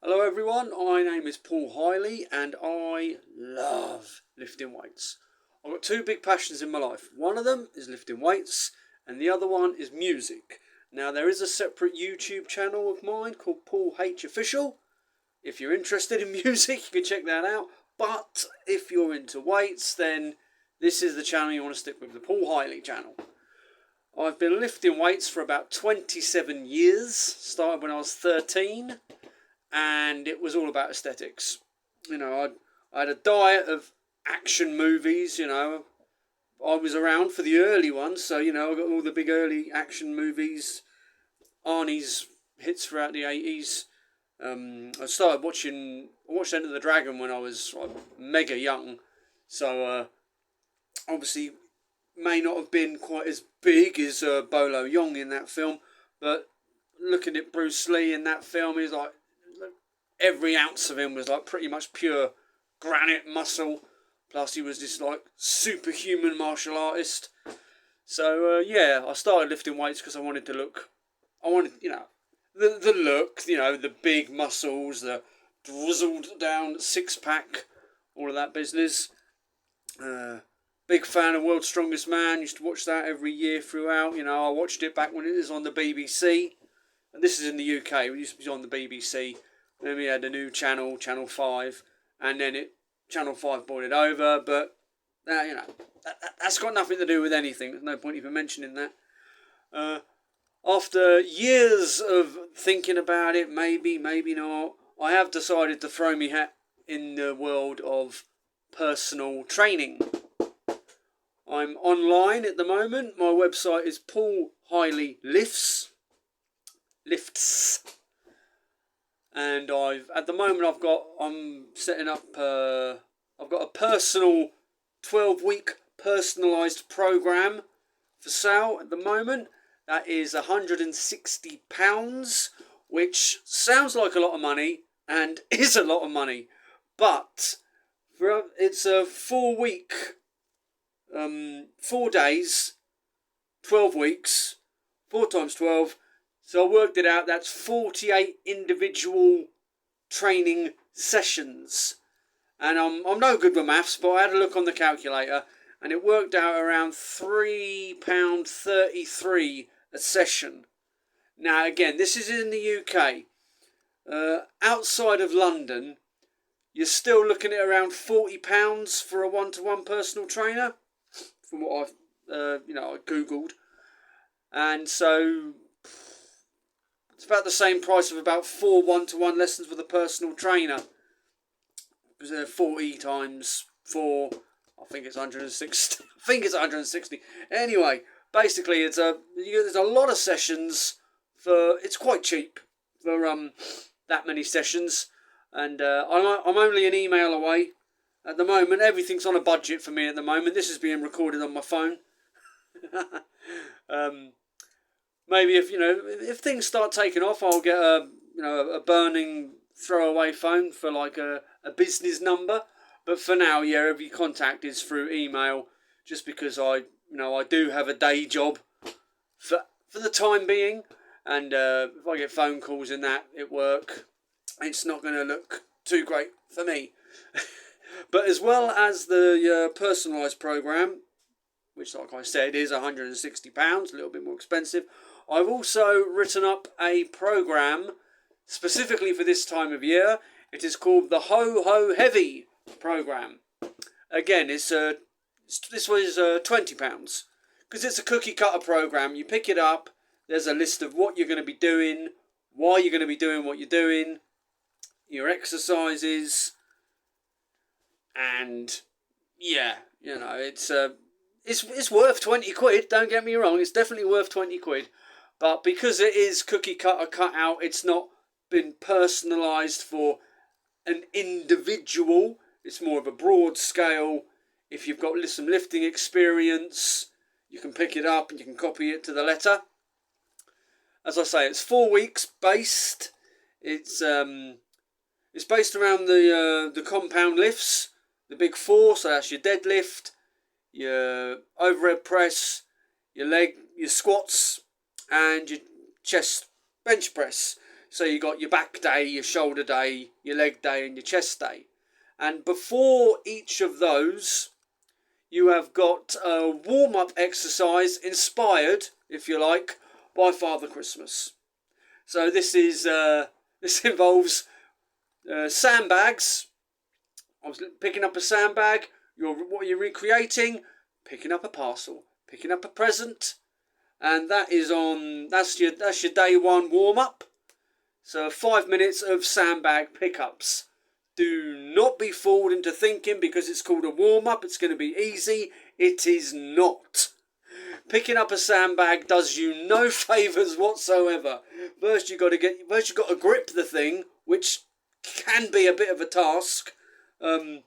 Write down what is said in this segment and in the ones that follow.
Hello everyone, my name is Paul Hiley and I love lifting weights. I've got two big passions in my life. One of them is lifting weights and the other one is music. Now there is a separate YouTube channel of mine called Paul H Official. If you're interested in music you can check that out. But if you're into weights then this is the channel you want to stick with, the Paul Hiley channel. I've been lifting weights for about 27 years, started when I was 13. And it was all about aesthetics. I had a diet of action movies, I was around for the early ones, so, I got all the big early action movies, Arnie's hits throughout the 80s. I watched Enter the Dragon when I was mega young, so obviously may not have been quite as big as Bolo Yeung in that film, but looking at Bruce Lee in that film is like, every ounce of him was like pretty much pure granite muscle. Plus he was this like superhuman martial artist. So I started lifting weights because I wanted, the look, the big muscles, the drizzled down six pack, all of that business. Big fan of World's Strongest Man. Used to watch that every year throughout. I watched it back when it was on the BBC. And this is in the UK. It used to be on the BBC. Then we had a new channel, Channel 5, and then Channel 5 bought it over, but, that's got nothing to do with anything. There's no point even mentioning that. After years of thinking about it, maybe not, I have decided to throw my hat in the world of personal training. I'm online at the moment. My website is Paul Hiley Lifts. And I've got a personal 12-week personalised program for sale at the moment. That is £160, which sounds like a lot of money and is a lot of money, but it's a 4-week, 4 days, 12 weeks, 4 times 12. So I worked it out, that's 48 individual training sessions. And I'm no good with maths, but I had a look on the calculator and it worked out around £3.33 a session. Now again, this is in the UK. Outside of London, you're still looking at around £40 for a one-to-one personal trainer, from what I Googled. And so it's about the same price of about 4 one-to-one lessons with a personal trainer. 40 times 4, I think it's 160. Anyway, basically, there's a lot of sessions for. It's quite cheap for that many sessions, and I'm only an email away at the moment. Everything's on a budget for me at the moment. This is being recorded on my phone. Maybe if things start taking off, I'll get a burning throwaway phone for like a business number. But for now, every contact is through email, just because I do have a day job for the time being, and if I get phone calls and that at work, it's not going to look too great for me. But as well as the personalised program, which, like I said, is £160, a little bit more expensive, I've also written up a program specifically for this time of year. It is called the Ho Ho Heavy program. Again, this was £20 because it's a cookie cutter program. You pick it up. There's a list of what you're going to be doing, why you're going to be doing what you're doing, your exercises, and it's worth 20 quid. Don't get me wrong, it's definitely worth 20 quid. But because it is cookie cutter cut out, it's not been personalised for an individual. It's more of a broad scale. If you've got some lifting experience, you can pick it up and you can copy it to the letter. As I say, it's 4 weeks based. It's based around the compound lifts, the big four. So that's your deadlift, your overhead press, your squats, and your chest bench press. So you got your back day, your shoulder day, your leg day, and your chest day. And before each of those, you have got a warm-up exercise inspired, if you like, by Father Christmas. So this involves sandbags. I was picking up a sandbag. What you're recreating? Picking up a parcel, picking up a present, and that's your day one warm up. So 5 minutes of sandbag pickups. Do not be fooled into thinking because it's called a warm up it's going to be easy. It is not. Picking up a sandbag does you no favours whatsoever. First you've got to grip the thing, which can be a bit of a task. I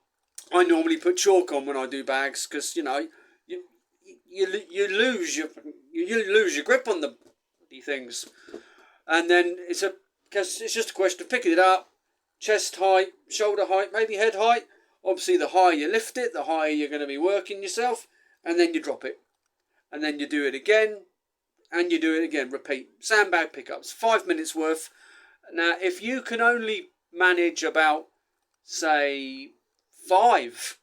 normally put chalk on when I do bags because you lose your grip on the things, and then it's just a question of picking it up, chest height, shoulder height, maybe head height. Obviously, the higher you lift it, the higher you're going to be working yourself, and then you drop it, and then you do it again, and you do it again. Repeat. Sandbag pickups, 5 minutes worth. Now, if you can only manage about, say, 5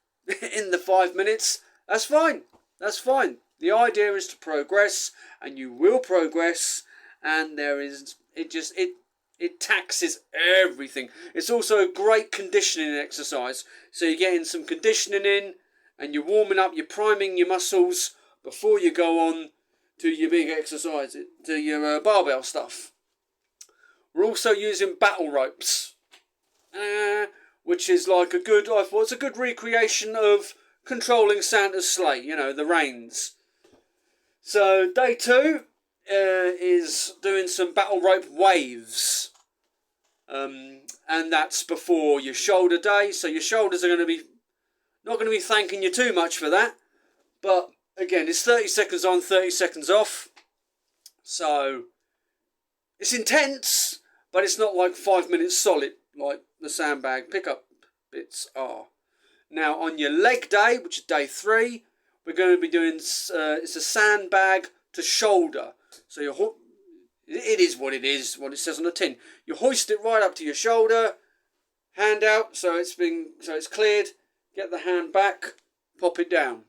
in the 5 minutes, that's fine. That's fine. The idea is to progress, and you will progress, and it taxes everything. It's also a great conditioning exercise. So you're getting some conditioning in, and you're warming up, you're priming your muscles before you go on to your big exercise, to your barbell stuff. We're also using battle ropes, which is like I thought it's a good recreation of controlling Santa's sleigh, the reins. So day 2 is doing some battle rope waves. And that's before your shoulder day. So your shoulders are not going to be thanking you too much for that. But again, it's 30 seconds on, 30 seconds off. So it's intense, but it's not like 5 minutes solid like the sandbag pickup bits are. Now on your leg day, which is day 3, we're going to be doing it's a sandbag to shoulder. So it is what it is, what it says on the tin. You hoist it right up to your shoulder, hand out so it's cleared. Get the hand back, pop it down.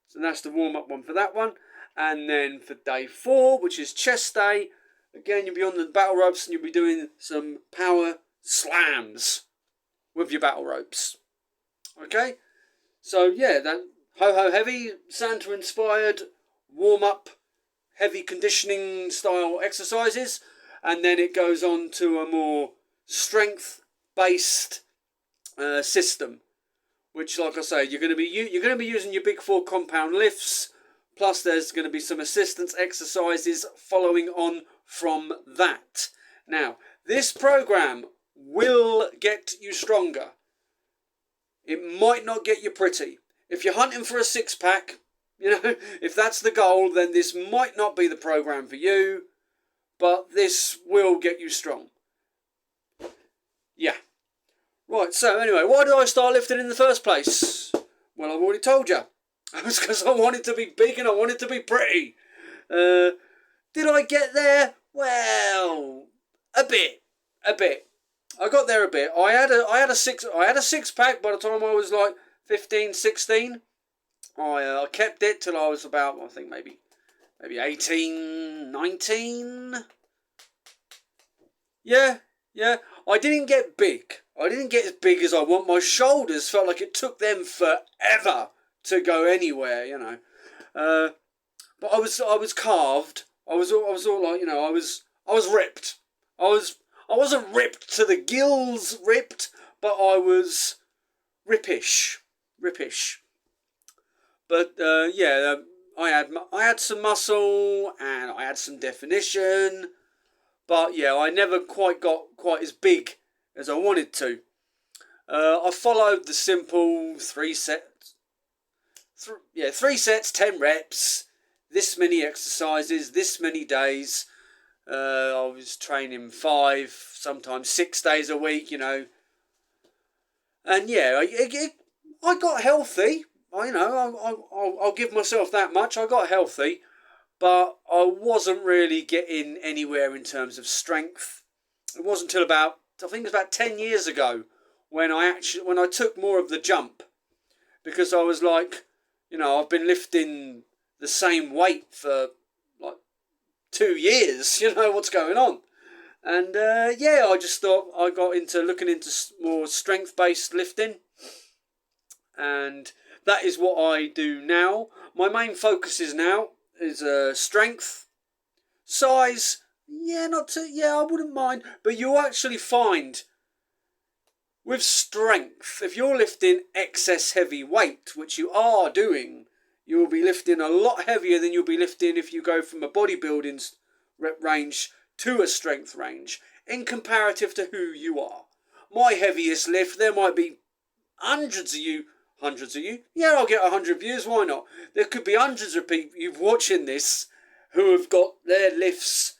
So that's the warm up one for that one. And then for day 4, which is chest day, again you'll be on the battle ropes and you'll be doing some power slams with your battle ropes. Okay, so yeah, that ho-ho heavy, Santa inspired, warm up, heavy conditioning style exercises, and then it goes on to a more strength based system, which, like I say, you're going to be using your big 4 compound lifts, plus there's going to be some assistance exercises following on from that. Now, this program will get you stronger. It might not get you pretty. If you're hunting for a 6-pack, if that's the goal, then this might not be the program for you, but this will get you strong. Yeah. Right, so anyway, why did I start lifting in the first place? Well, I've already told you. It was because I wanted to be big and I wanted to be pretty. Did I get there? Well, a bit. I got there a bit. I had a 6-pack by the time I was like 15, 16. I kept it till I was about, I think maybe 18, 19. Yeah. I didn't get big. I didn't get as big as I want. My shoulders felt like it took them forever to go anywhere, But I was carved. I was all like, I was ripped. I wasn't ripped to the gills ripped, but I was rippish. But I had some muscle and I had some definition, but yeah, I never quite got quite as big as I wanted to. I followed the simple 3 sets. 3 sets, 10 reps, this many exercises, this many days. I was training 5, sometimes 6 days a week, And yeah, I got healthy. I'll give myself that much. I got healthy, but I wasn't really getting anywhere in terms of strength. it wasn't until about, I think it was about 10 years ago, when I took more of the jump, because I was like, I've been lifting the same weight for like 2 years. What's going on? And I just thought I got into looking into more strength-based lifting, and that is what I do now. My main focus is strength, size. I wouldn't mind, but you'll actually find with strength, if you're lifting excess heavy weight, which you are doing, you will be lifting a lot heavier than you'll be lifting if you go from a bodybuilding rep range to a strength range, in comparative to who you are. My heaviest lift, there might be hundreds of you. Yeah, I'll get 100 views, why not? There could be hundreds of people you've watching this who have got their lifts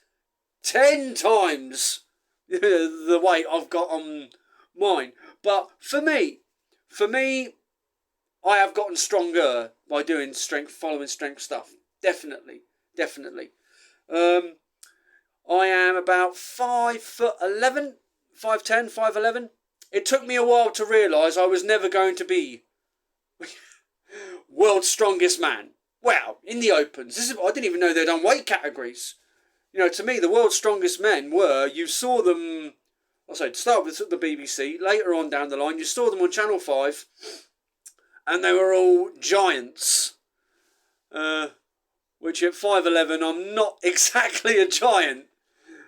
10 times the weight I've got on mine. But for me, I have gotten stronger by doing following strength stuff. Definitely. I am about 5'11", 5'10", 5'11". It took me a while to realise I was never going to be world's strongest man. Wow, in the opens. I didn't even know they'd done weight categories. To me, the world's strongest men you saw them, to start with the BBC, later on down the line, you saw them on Channel 5, and they were all giants. Which at 5'11", I'm not exactly a giant.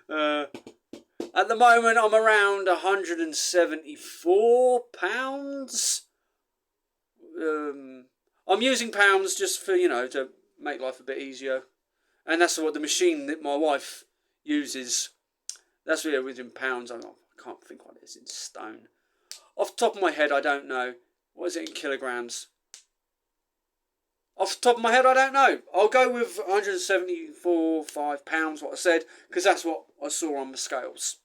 At the moment, I'm around 174 pounds. I'm using pounds just for, to make life a bit easier. And that's what the machine that my wife uses. That's what within pounds. I can't think what it is in stone. Off the top of my head, I don't know. What is it in kilograms? Off the top of my head, I don't know. I'll go with 174.5 pounds, what I said, because that's what I saw on the scales.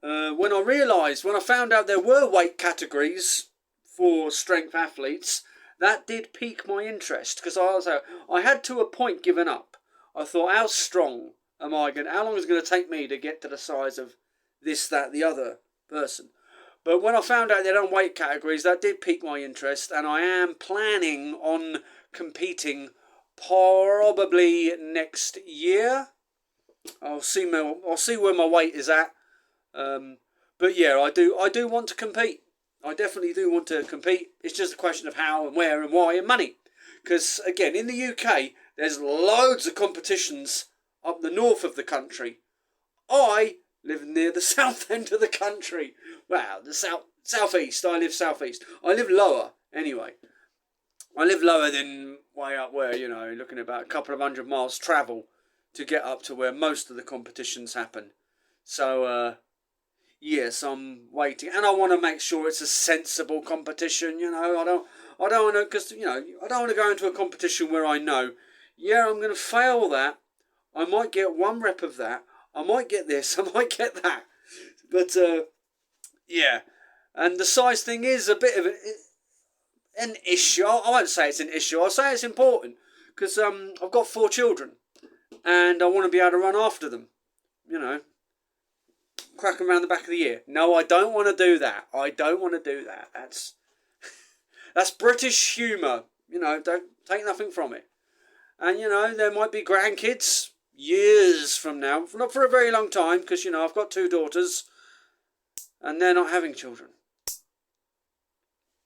When I found out there were weight categories for strength athletes, that did pique my interest, because I had to a point given up. I thought, how strong am I going? How long is it going to take me to get to the size of this, that, the other person? But when I found out they'd done weight categories, that did pique my interest, and I am planning on competing probably next year. I'll see where my weight is at. But yeah, I do want to compete. I definitely do want to compete. It's just a question of how and where and why and money. Because again, in the UK, there's loads of competitions up the north of the country. I live near the south end of the country. Wow, the southeast. I live southeast. I live lower anyway. I live lower than way up where, looking at about a couple of 100 miles travel to get up to where most of the competitions happen. So, yes, I'm waiting, and I want to make sure it's a sensible competition. I don't want to, because I don't want to go into a competition where I know, I'm going to fail that. I might get one rep of that. I might get this. I might get that. But yeah, and the size thing is a bit of an issue. I won't say it's an issue. I'll say it's important because I've got 4 children, and I want to be able to run after them. Crack them around the back of the ear. No, I don't want to do that. That's British humour. Don't take nothing from it. And there might be grandkids years from now, not for a very long time, because I've got 2 daughters, and they're not having children.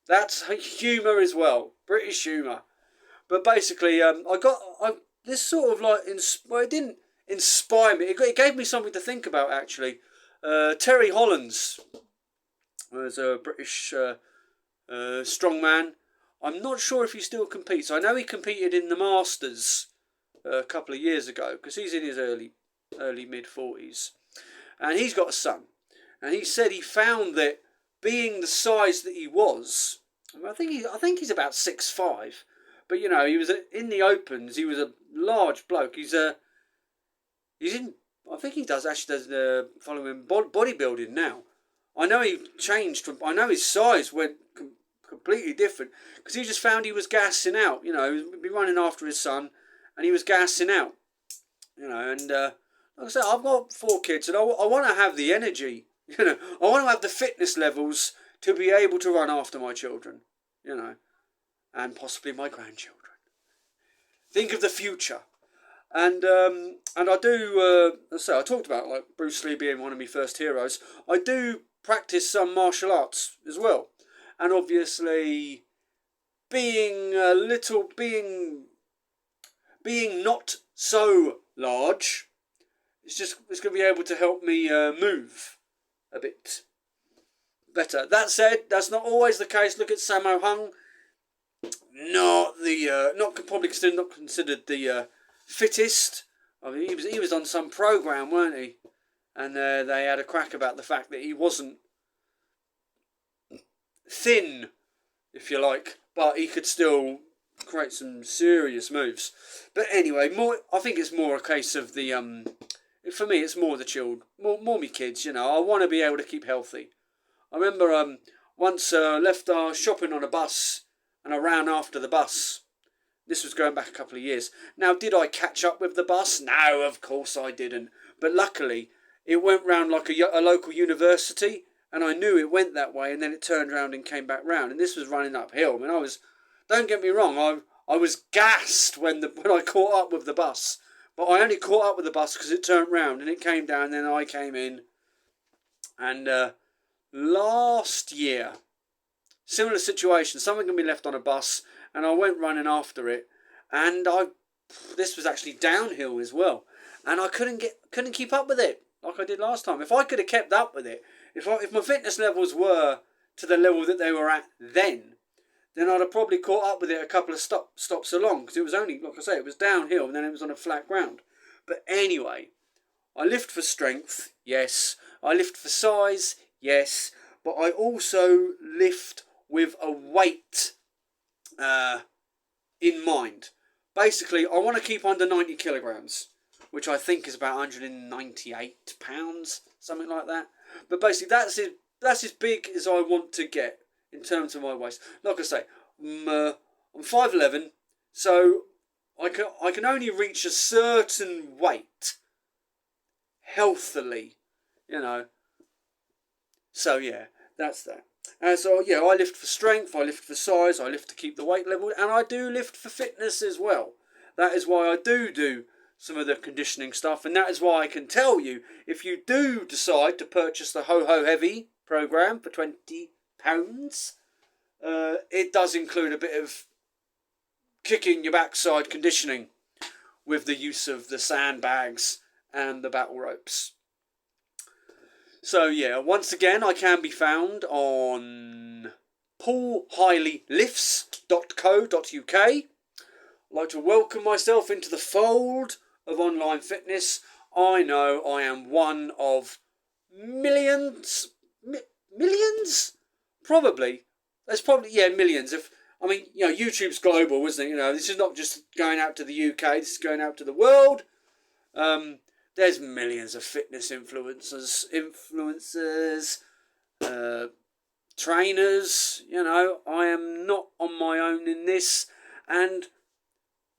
That's humour as well, British humour. But basically, this sort of like it didn't inspire me. It gave me something to think about actually. Terry Hollands was a British strongman. I'm not sure if he still competes. I know he competed in the Masters a couple of years ago because he's in his early mid-40s, and he's got a son. And he said he found that being the size that he was, I think he's about 6'5", but he was in the opens. He was a large bloke. He's in. I think he does following bodybuilding now. I know he changed from. I know his size went completely different because he just found he was gassing out. He was running after his son, and he was gassing out. And like I said, I've got 4 kids, and I want to have the energy. I want to have the fitness levels to be able to run after my children. And possibly my grandchildren. Think of the future. And I do. I talked about like Bruce Lee being one of my first heroes. I do practice some martial arts as well, and obviously being not so large, it's going to be able to help me move a bit better. That said, that's not always the case. Look at Sammo Hung. Not considered the fittest. I mean, he was on some program, weren't he? And they had a crack about the fact that he wasn't thin, if you like, but he could still create some serious moves. But anyway, I think it's more a case of the for me, it's more the children, more me kids. I want to be able to keep healthy. I remember once left our shopping on a bus, and I ran after the bus. This was going back a couple of years. Now, did I catch up with the bus? No, of course I didn't. But luckily, it went round like a local university, and I knew it went that way, and then it turned round and came back round. And this was running uphill. I mean, don't get me wrong, I was gassed when I caught up with the bus. But I only caught up with the bus because it turned round, and it came down, and then I came in. And last year, similar situation, someone can be left on a bus, and I went running after it, and this was actually downhill as well, and I couldn't keep up with it like I did last time. If I could have kept up with it, if my fitness levels were to the level that they were at then I'd have probably caught up with it a couple of stops along, because it was only, like I say, it was downhill, and then it was on a flat ground. But anyway, I lift for strength, yes. I lift for size, yes. But I also lift with a weight in mind. Basically, I want to keep under 90 kilograms, which I think is about 198 pounds, something like that. But basically, that's as big as I want to get in terms of my waist. Like I say, I'm 5'11", so I can only reach a certain weight healthily, So yeah, that's that. So yeah, I lift for strength, I lift for size, I lift to keep the weight level, and I do lift for fitness as well. That is why I do some of the conditioning stuff, and that is why I can tell you, if you do decide to purchase the Ho Ho Heavy program for £20, it does include a bit of kicking your backside conditioning with the use of the sandbags and the battle ropes. So yeah, once again, I can be found on paulhileylifts.co.uk. I'd like to welcome myself into the fold of online fitness. I know I am one of millions? Probably. There's probably, millions. YouTube's global, isn't it? This is not just going out to the UK, this is going out to the world. There's millions of fitness influencers, trainers. I am not on my own in this, and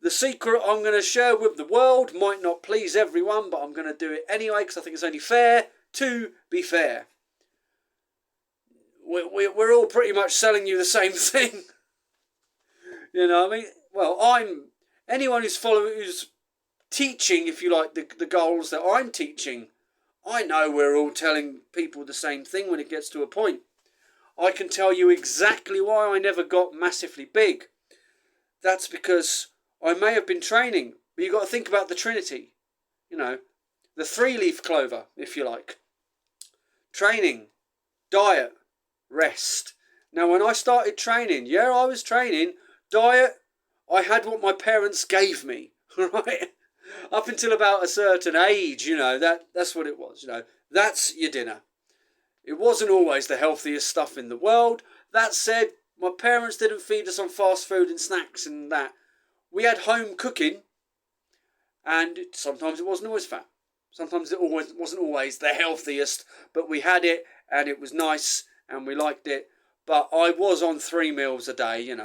the secret I'm going to share with the world might not please everyone, but I'm going to do it anyway because I think it's only fair to be fair. We're all pretty much selling you the same thing. I'm anyone who's teaching, if you like, the goals that I'm teaching. I know we're all telling people the same thing when it gets to a point. I can tell you exactly why I never got massively big. That's because I may have been training, but you've got to think about the Trinity. The 3-leaf clover, if you like. Training, diet, rest. Now, when I started training, I was training, diet, I had what my parents gave me, right? Up until about a certain age, that's what it was, That's your dinner. It wasn't always the healthiest stuff in the world. That said, my parents didn't feed us on fast food and snacks and that. We had home cooking, and sometimes it wasn't always fat. Sometimes it wasn't always the healthiest, but we had it, and it was nice, and we liked it. But I was on 3 meals a day, I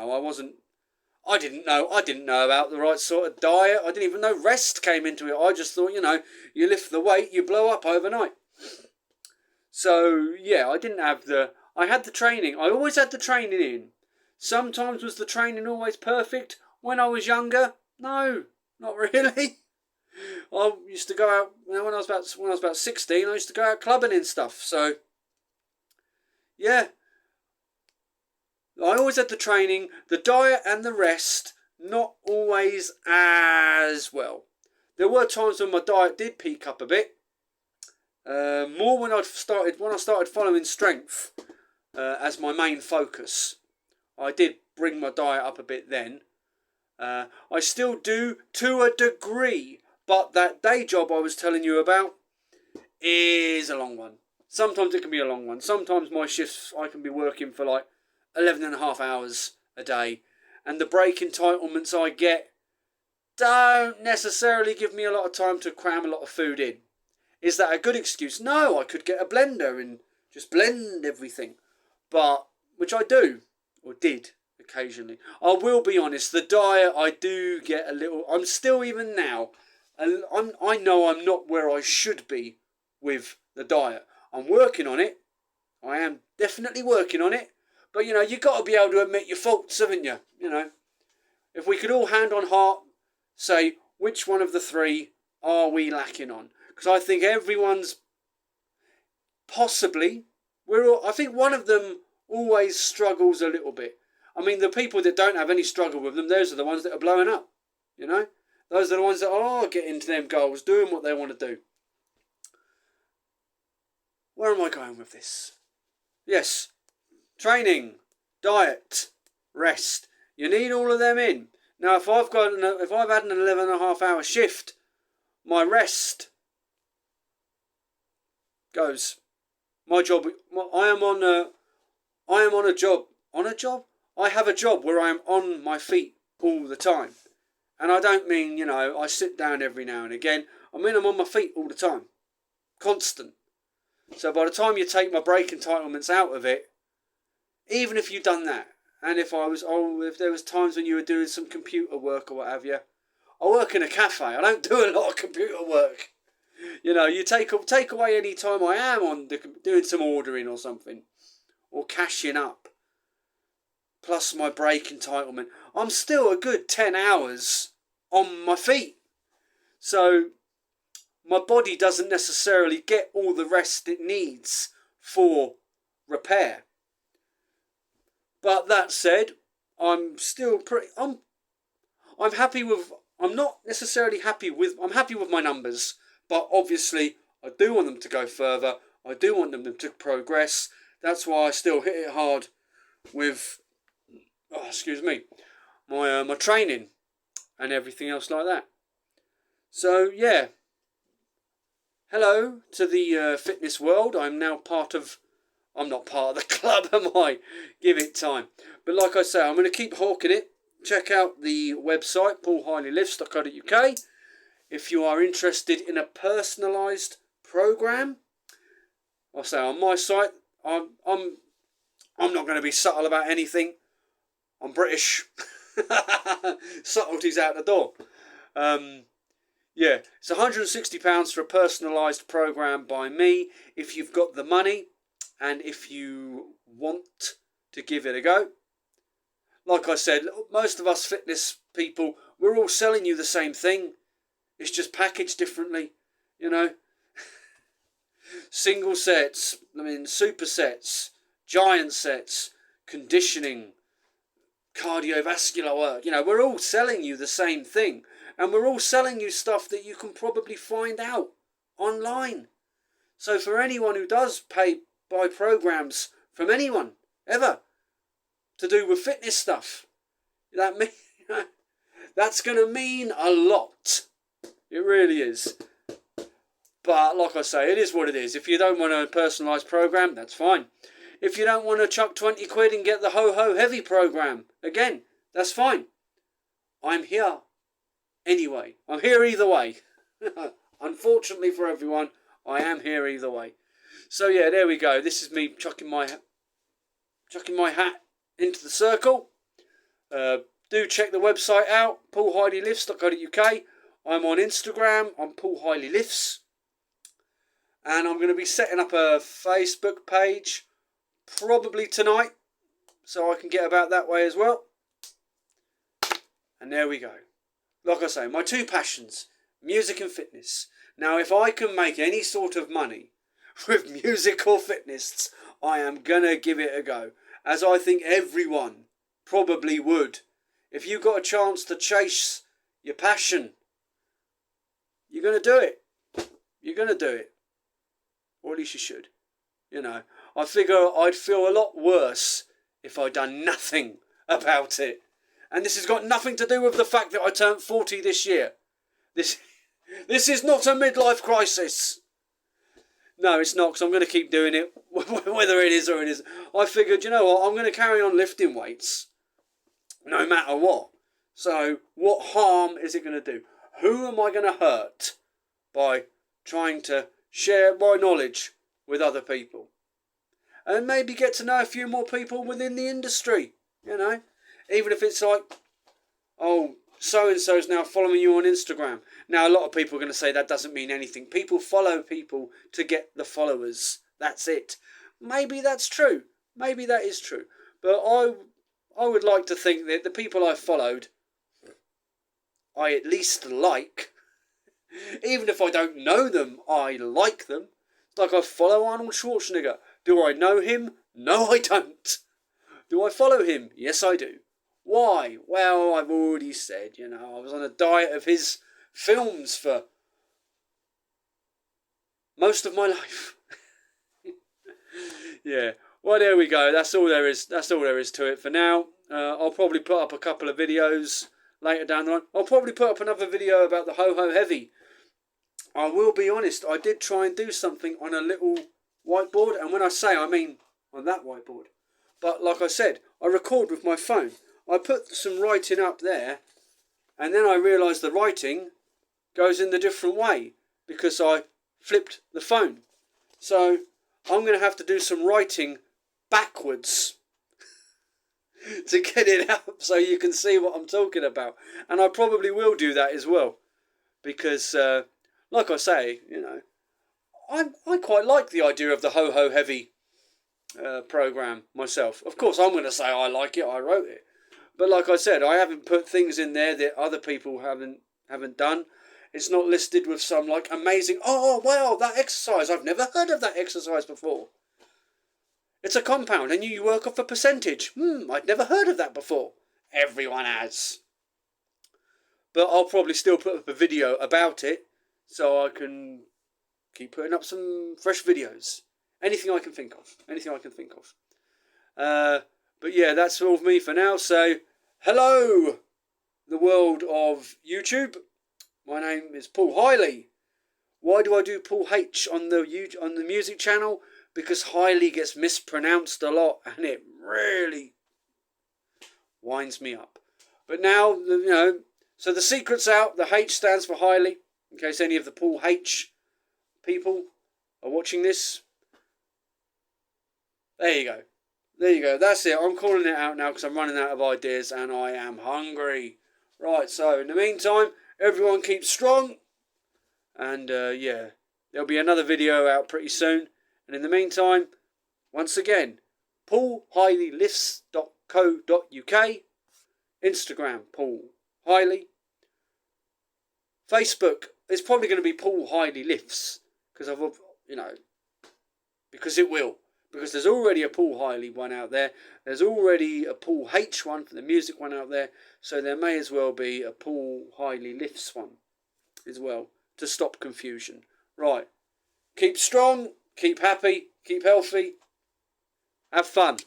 I didn't know about the right sort of diet. I didn't even know rest came into it. I just thought, you lift the weight, you blow up overnight. So yeah, I had the training. I always had the training in. Sometimes was the training always perfect? When I was younger, no, not really. I used to go out when I was about 16. I used to go out clubbing and stuff. So yeah, I always had the training, the diet and the rest, not always as well. There were times when my diet did peak up a bit. More when I started following strength as my main focus. I did bring my diet up a bit then. I still do to a degree, but that day job I was telling you about is a long one. Sometimes it can be a long one. Sometimes my shifts I can be working for like 11 and a half hours a day, and the break entitlements I get don't necessarily give me a lot of time to cram a lot of food in. Is that a good excuse? No, I could get a blender and just blend everything, but which I do or did occasionally. I will be honest, the diet I do get a little. I'm still even now. I know I'm not where I should be with the diet. I'm working on it. I am definitely working on it. But you've got to be able to admit your faults, haven't you? If we could all hand on heart say which one of the three are we lacking on? Because I think everyone's possibly. I think one of them always struggles a little bit. I mean, the people that don't have any struggle with them, those are the ones that are blowing up. Those are the ones that are getting to them goals, doing what they want to do. Where am I going with this? Yes, training, diet, rest. You need all of them in. Now, if I've had an 11.5-hour shift, my rest goes. My job. I am on a job. On a job? I have a job where I am on my feet all the time. And I don't mean, I sit down every now and again. I mean I'm on my feet all the time. Constant. So by the time you take my break entitlements out of it, even if you've done that, and if there was times when you were doing some computer work or what have you, I work in a cafe. I don't do a lot of computer work. You take away any time I am on doing some ordering or something, or cashing up, plus my break entitlement, I'm still a good 10 hours on my feet. So my body doesn't necessarily get all the rest it needs for repair. But that said, I'm happy with. I'm not necessarily happy with. I'm happy with my numbers, but obviously I do want them to go further. I do want them to progress. That's why I still hit it hard with. My training and everything else like that. So yeah. Hello to the fitness world. I'm now part of. I'm not part of the club, am I? Give it time. But like I say, I'm going to keep hawking it. Check out the website, paulhileylifts.co.uk. If you are interested in a personalised programme, I'll say on my site, I'm not going to be subtle about anything. I'm British. Subtlety's out the door. Yeah, it's £160 for a personalised programme by me. If you've got the money and if you want to give it a go. Like I said, most of us fitness people, we're all selling you the same thing. It's just packaged differently, Single sets, super sets, giant sets, conditioning, cardiovascular work. We're all selling you the same thing. And we're all selling you stuff that you can probably find out online. So for anyone who does buy programs from anyone, ever, to do with fitness stuff, that's going to mean a lot. It really is. But like I say, it is what it is. If you don't want a personalised program, that's fine. If you don't want to chuck 20 quid and get the ho-ho heavy program, again, that's fine. I'm here anyway. I'm here either way. Unfortunately for everyone, I am here either way. So yeah, there we go. This is me chucking my hat into the circle. do check the website out, paulhileylifts.co.uk. I'm on Instagram, I'm Paul Hiley Lifts. And I'm going to be setting up a Facebook page probably tonight, so I can get about that way as well. And there we go. Like I say, my two passions, music and fitness. Now, if I can make any sort of money with music or fitness, I am going to give it a go. As I think everyone probably would. If you got a chance to chase your passion, you're going to do it. You're going to do it. Or at least you should. You know, I figure I'd feel a lot worse if I'd done nothing about it. And this has got nothing to do with the fact that I turned 40 this year. This is not a midlife crisis. No, it's not, because I'm going to keep doing it, whether it is or it isn't. I figured, you know what, I'm going to carry on lifting weights, no matter what. So, what harm is it going to do? Who am I going to hurt by trying to share my knowledge with other people? And maybe get to know a few more people within the industry, you know. Even if it's like, oh, so-and-so's now following you on Instagram. Now, a lot of people are going to say that doesn't mean anything. People follow people to get the followers. That's it. Maybe that's true. Maybe that is true. But I would like to think that the people I followed, I at least like. Even if I don't know them, I like them. It's like I follow Arnold Schwarzenegger. Do I know him? No, I don't. Do I follow him? Yes, I do. Why? Well, I've already said, you know, I was on a diet of his films for most of my life. Yeah. Well, there we go. That's all there is. That's all there is to it for now. I'll probably put up a couple of videos later down the line. I'll probably put up another video about the Ho-Ho Heavy. I will be honest, I did try and do something on a little whiteboard, and when I say, I mean on that whiteboard. But like I said, I record with my phone. I put some writing up there, and then I realised the writing goes in the different way because I flipped the phone. So I'm going to have to do some writing backwards to get it up so you can see what I'm talking about. And I probably will do that as well because, like I say, you know, I quite like the idea of the Ho-Ho Heavy program myself. Of course, I'm going to say I like it. I wrote it. But like I said, I haven't put things in there that other people haven't done. It's not listed with some like amazing, oh wow, that exercise, I've never heard of that exercise before. It's a compound and you work off a percentage. I'd never heard of that before. Everyone has. But I'll probably still put up a video about it so I can keep putting up some fresh videos. Anything I can think of. Anything I can think of. But yeah, that's all of me for now. So, hello, the world of YouTube. My name is Paul Hiley. Why do I do Paul H on the music channel? Because Hiley gets mispronounced a lot, and it really winds me up. But now, you know, so the secret's out. The H stands for Hiley. In case any of the Paul H people are watching this. There you go. There you go. That's it. I'm calling it out now because I'm running out of ideas and I am hungry. Right, so in the meantime, everyone keep strong. And yeah, there'll be another video out pretty soon. And in the meantime, once again, paulhileylifts.co.uk, Instagram, Paul Hiley. Facebook, it's probably going to be Paul Hiley Lifts. Because because it will. Because there's already a Paul Hiley one out there. There's already a Paul H one for the music one out there. So there may as well be a Paul Hiley Lifts one as well. To stop confusion. Right. Keep strong. Keep happy. Keep healthy. Have fun.